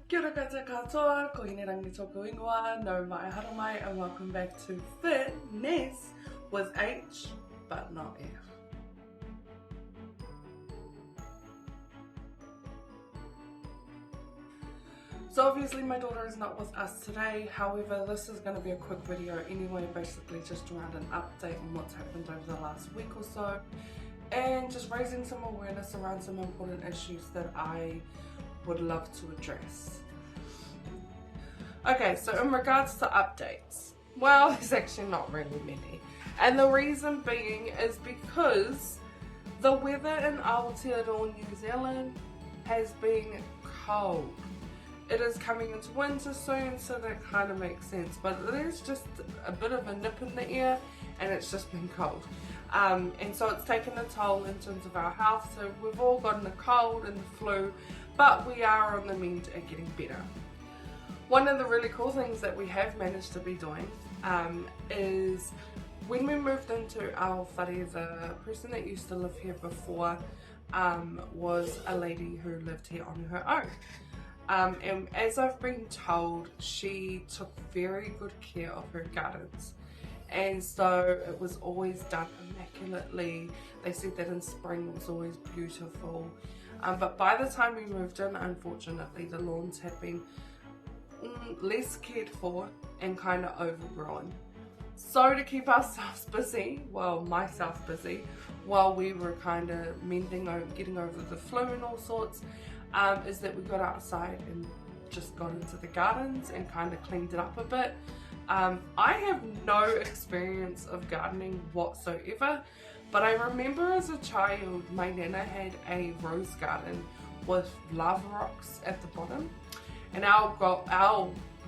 Kia ora katoa, ko hine rangi tōku ingoa, no mai haramai, and welcome back to Fit-Nesse with H, but not F. So obviously my daughter is not with us today, however this is going to be a quick video anyway, basically just around an update on what's happened over the last week or so, and just raising some awareness around some important issues that I would love to address. Okay, so in regards to updates, well, there's actually not really many, and the reason being is because the weather in Aotearoa, New Zealand has been cold. It is coming into winter soon, so that kind of makes sense, but there's just a bit of a nip in the air and it's just been cold, and so it's taken a toll in terms of our health. So we've all gotten a cold and the flu, but we are on the mend at getting better. One of the really cool things that we have managed to be doing is when we moved into our whare, the person that used to live here before was a lady who lived here on her own. And as I've been told, she took very good care of her gardens, and so it was always done immaculately. They said that in spring it was always beautiful, but by the time we moved in, unfortunately the lawns had been less cared for and kind of overgrown. So to keep ourselves busy, well, myself busy, while we were kind of mending over, getting over the flu and all sorts, is that we got outside and just got into the gardens and kind of cleaned it up a bit. I have no experience of gardening whatsoever, but I remember as a child my nana had a rose garden with lava rocks at the bottom, and our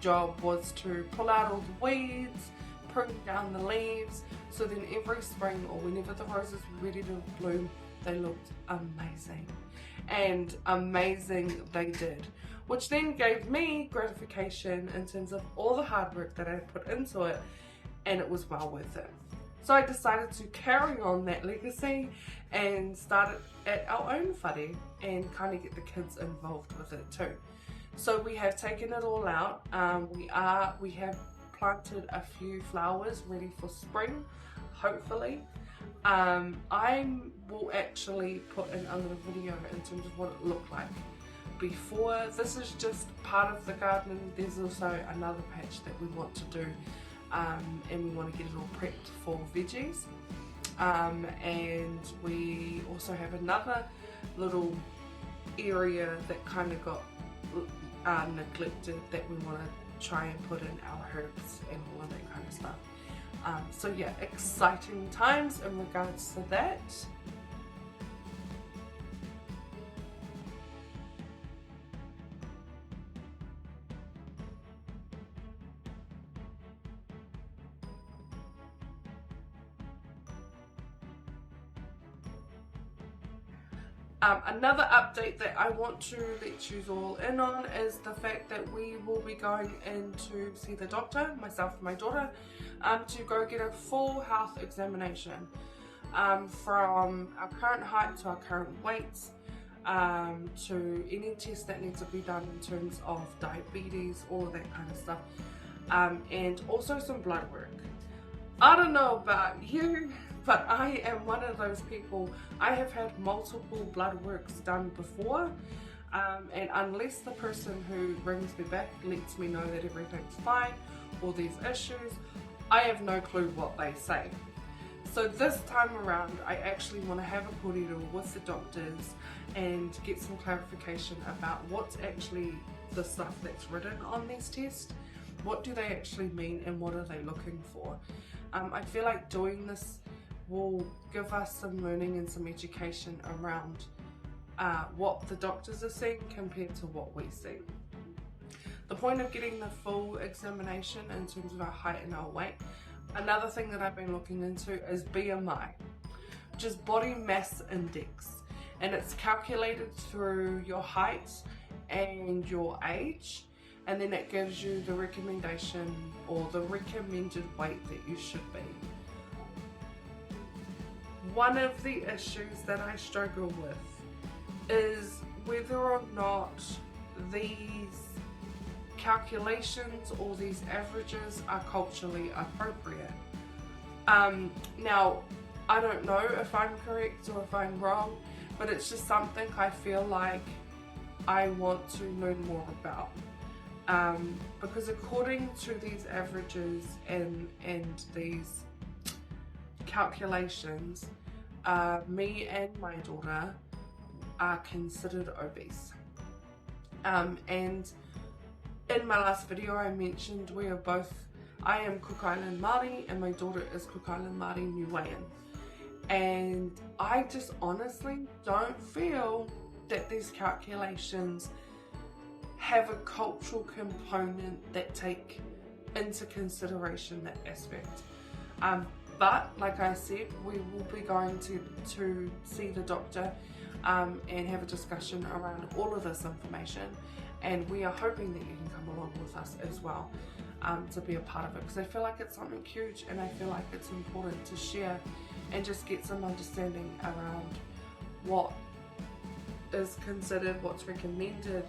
job was to pull out all the weeds, prune down the leaves, so then every spring or whenever the roses were ready to bloom, they looked amazing. And amazing they did, which then gave me gratification in terms of all the hard work that I put into it, and it was well worth it. So I decided to carry on that legacy and start it at our own whare and kind of get the kids involved with it too. So we have taken it all out. We have planted a few flowers ready for spring, hopefully. I will actually put in a little video in terms of what it looked like before. This is just part of the garden. There's also another patch that we want to do, and we want to get it all prepped for veggies, and we also have another little area that kind of got neglected that we want to try and put in our herbs and all of that kind of stuff. So yeah, exciting times in regards to that. Another update that I want to let you all in on is the fact that we will be going in to see the doctor, myself and my daughter, to go get a full health examination, from our current height to our current weights, to any tests that need to be done in terms of diabetes, all of that kind of stuff, and also some blood work. I don't know about you, but I am one of those people. I have had multiple blood works done before, and unless the person who rings me back lets me know that everything's fine or there's issues, I have no clue what they say. So this time around, I actually want to have a kōrero with the doctors and get some clarification about what's actually the stuff that's written on these tests. What do they actually mean and what are they looking for? I feel like doing this will give us some learning and some education around what the doctors are seeing compared to what we see. The point of getting the full examination in terms of our height and our weight, another thing that I've been looking into is BMI, which is body mass index, and it's calculated through your height and your age, and then it gives you the recommendation or the recommended weight that you should be. One of the issues that I struggle with is whether or not these calculations or these averages are culturally appropriate. Now, I don't know if I'm correct or if I'm wrong, but it's just something I feel like I want to learn more about. Because according to these averages and these calculations, me and my daughter are considered obese. And in my last video I mentioned I am Cook Island Māori and my daughter is Cook Island Māori Niuean. And I just honestly don't feel that these calculations have a cultural component that take into consideration that aspect. But like I said, we will be going to see the doctor and have a discussion around all of this information, and we are hoping that you can come along with us as well to be a part of it, because I feel like it's something huge and I feel like it's important to share and just get some understanding around what is considered, what's recommended.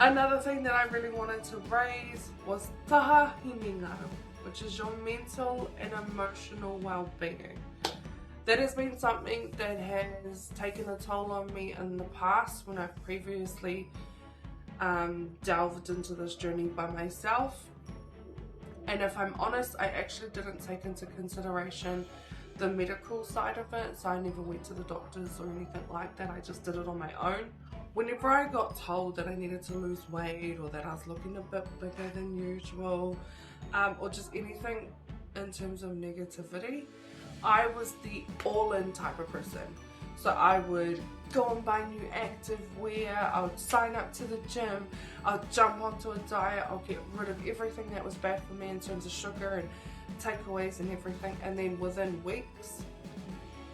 Another thing that I really wanted to raise was taha hinengaru, which is your mental and emotional well-being. That has been something that has taken a toll on me in the past when I've previously delved into this journey by myself. And if I'm honest, I actually didn't take into consideration the medical side of it, so I never went to the doctors or anything like that. I just did it on my own. Whenever I got told that I needed to lose weight or that I was looking a bit bigger than usual, or just anything in terms of negativity, I was the all-in type of person. So I would go and buy new active wear, I would sign up to the gym, I'll jump onto a diet, I'll get rid of everything that was bad for me in terms of sugar and takeaways and everything, and then within weeks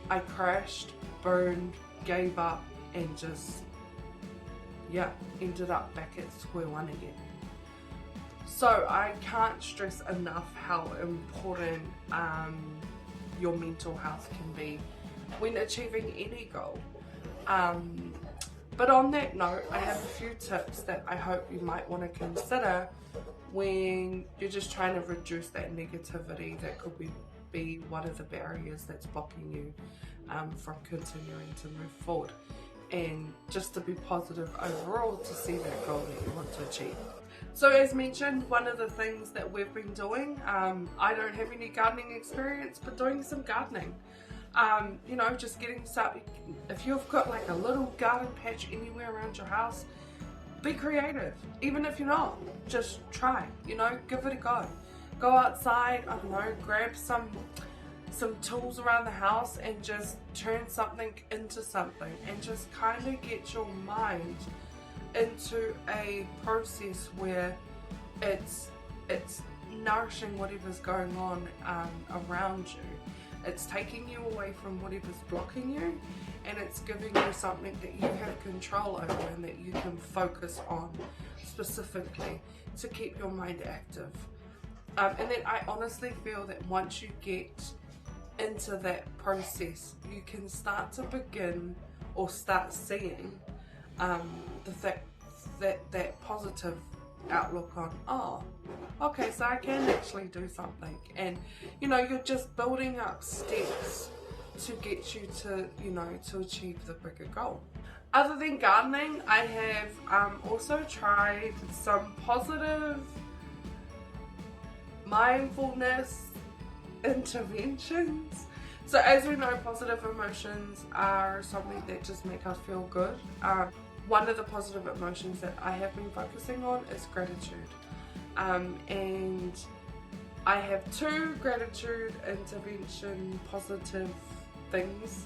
I crashed, burned, gave up, and just ended up back at square one again. So I can't stress enough how important your mental health can be when achieving any goal. But on that note, I have a few tips that I hope you might want to consider when you're just trying to reduce that negativity that could be one of the barriers that's blocking you from continuing to move forward, and just to be positive overall to see that goal that you want to achieve. So as mentioned, one of the things that we've been doing, I don't have any gardening experience, but doing some gardening. You know, just getting started. If you've got like a little garden patch anywhere around your house, be creative. Even if you're not, just try, you know, give it a go. Go outside, I don't know, grab some tools around the house and just turn something into something, and just kind of get your mind into a process where it's nourishing whatever's going on around you. It's taking you away from whatever's blocking you, and it's giving you something that you have control over and that you can focus on specifically to keep your mind active. And then I honestly feel that once you get into that process, you can start to begin or start seeing that positive outlook on, okay, so I can actually do something. And you know, you're just building up steps to get you to, you know, to achieve the bigger goal. Other than gardening, I have also tried some positive mindfulness interventions. So as we know, positive emotions are something that just make us feel good. One of the positive emotions that I have been focusing on is gratitude. And I have 2 gratitude intervention positive things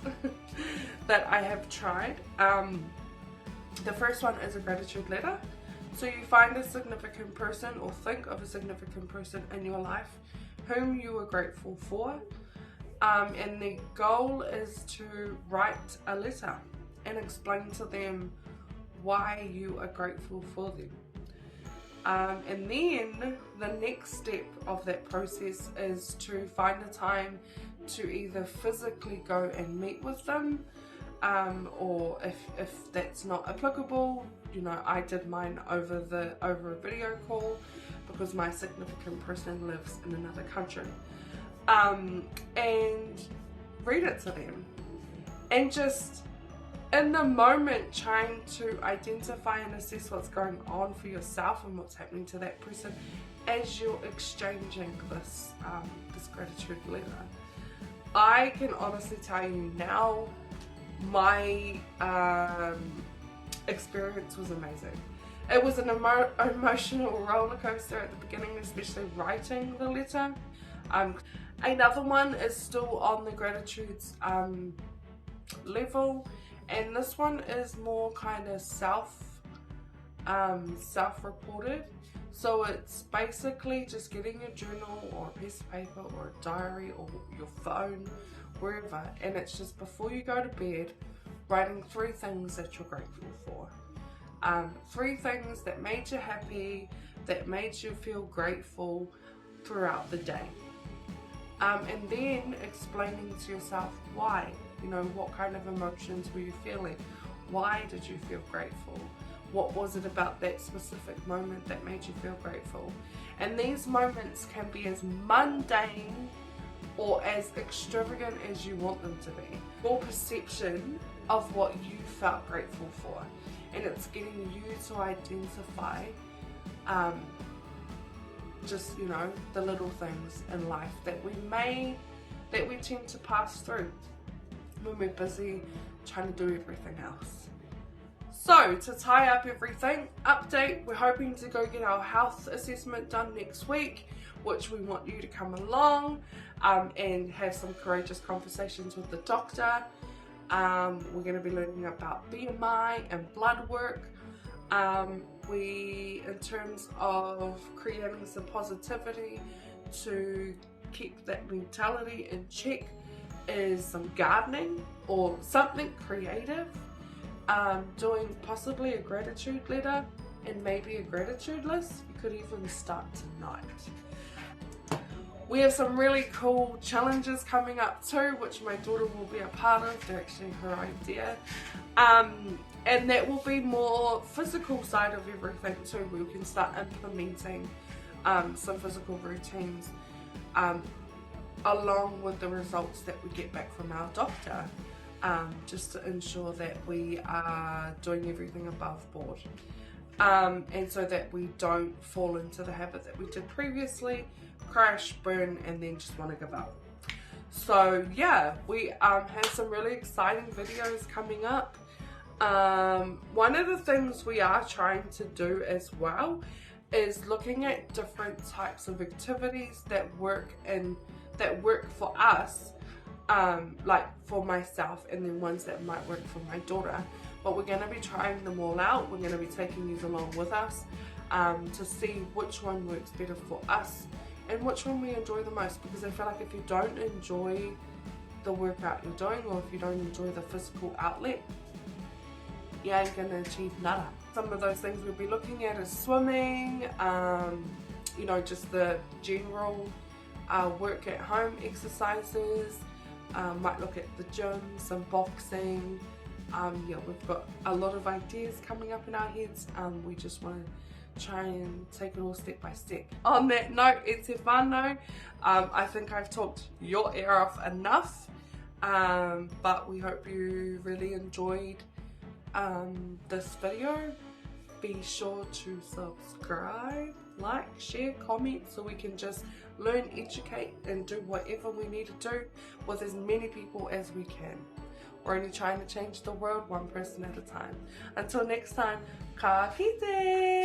that I have tried. The first one is a gratitude letter. So you find a significant person or think of a significant person in your life whom you are grateful for. And the goal is to write a letter and explain to them why you are grateful for them. And then the next step of that process is to find a time to either physically go and meet with them, or if that's not applicable, you know, I did mine over a video call because my significant person lives in another country, and read it to them, and just in the moment trying to identify and assess what's going on for yourself and what's happening to that person as you're exchanging this gratitude letter. I can honestly tell you now, my experience was amazing. It was an emotional roller coaster at the beginning, especially writing the letter. Another one is still on the gratitudes level, and this one is more kind of self-reported. So it's basically just getting a journal or a piece of paper or a diary or your phone, wherever, and it's just before you go to bed, writing 3 things that you're grateful for. 3 things that made you happy, that made you feel grateful throughout the day. And then explaining to yourself why, you know, what kind of emotions were you feeling? Why did you feel grateful? What was it about that specific moment that made you feel grateful? And these moments can be as mundane or as extravagant as you want them to be. Your perception of what you felt grateful for. And it's getting you to identify just, you know, the little things in life that we tend to pass through when we're busy trying to do everything else. So to tie up everything, update, we're hoping to go get our health assessment done next week, which we want you to come along and have some courageous conversations with the doctor. We're going to be learning about BMI and blood work. In terms of creating some positivity to keep that mentality in check, is some gardening or something creative. Doing possibly a gratitude letter and maybe a gratitude list. You could even start tonight. We have some really cool challenges coming up too, which my daughter will be a part of. They're actually her idea. And that will be more physical side of everything too. We can start implementing some physical routines along with the results that we get back from our doctor. Just to ensure that we are doing everything above board, and so that we don't fall into the habit that we did previously, crash, burn, and then just want to give up. So yeah, we have some really exciting videos coming up. One of the things we are trying to do as well is looking at different types of activities that work for us. Like for myself, and then ones that might work for my daughter, but we're going to be trying them all out. We're going to be taking these along with us to see which one works better for us and which one we enjoy the most, because I feel like if you don't enjoy the workout you're doing, or if you don't enjoy the physical outlet, you ain't going to achieve nada. Some of those things we'll be looking at is swimming, you know, just the general work at home exercises. Might look at the gym, some boxing. Yeah, we've got a lot of ideas coming up in our heads. We just want to try and take it all step by step. On that note, it's whanau. I think I've talked your ear off enough, but we hope you really enjoyed this video. Be sure to subscribe, like, share, comment, so we can just learn, educate, and do whatever we need to do with as many people as we can. We're only trying to change the world one person at a time. Until next time, kakite!